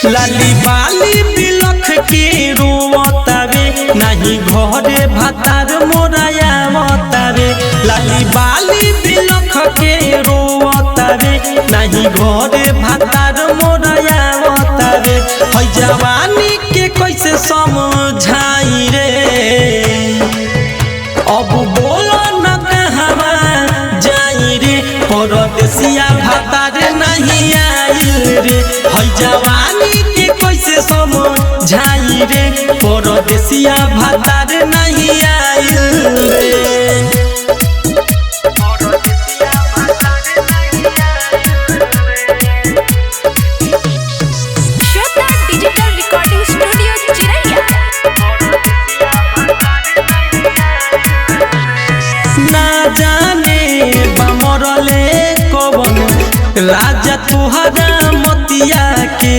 लाली बाली बिलख के रोवतावे नहीं घरे भातार मोराया बतावे। लाली बाली बिलख के रोवतावे नहीं घरे भातार मोराया बतावे। है जवानी के कैसे समझाई रे, अब बोलो न कहवा जाई रे, परदेसिया भातार नहीं आइल रे। है जवानी के कैसे समझाई रे, परदेसिया भातार नहीं आइल रे। श्वेता डिजिटल रिकॉर्डिंग स्टूडियो चिरैया। ना जाने बमरले कवन राजा तुहरा मतिया के,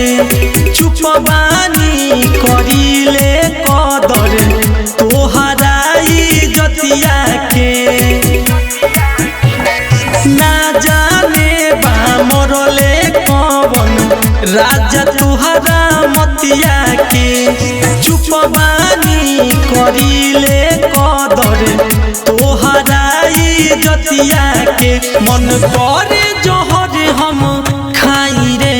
चुप बानी करिले कदर तोहरा इज्जतिया के। ना जाने बमरले कवन राजा तुहरा मतिया के, चुप बानी करिले कदर तोहरा इज्जतिया के। मन करे जहर हम खाई रे,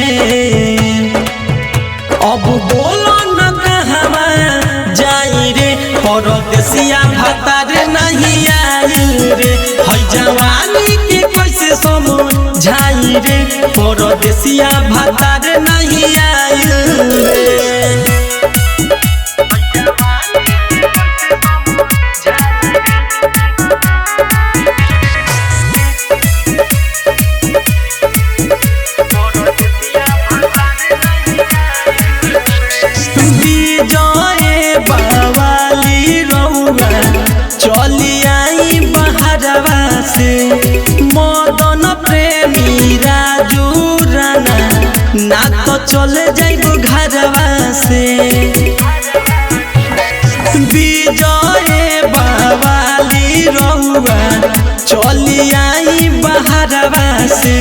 अब बोलो न कहवा जाई रे, परदेसिया भातार नहीं आइल रे। है जवानी के कैसे समझाई रे, परदेसिया भातार नहीं आइल रे। विजय बावाली रउआ चली आई बहरवा से, मदन प्रेमी राजू राना ना तो चले जाइब घरवा से। विजय बावाली रउआ चली आई बहरवा से,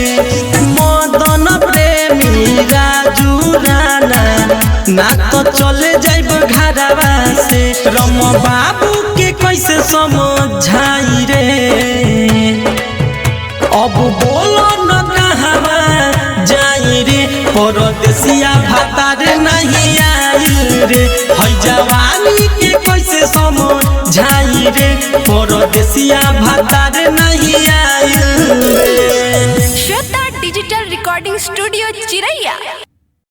मदन प्रेमी राजू राना ना तो चले जाइब घरवा से। रम बाबू के कैसे समझाई रे, अब बोलो न कहवा जाई रे, परदेसिया भातार नहीं आइल रे। है जवानी के कैसे समझाई रे, परदेसिया भातार नहीं आइल रे। श्वेता डिजिटल रिकॉर्डिंग स्टूडियो चिरैया।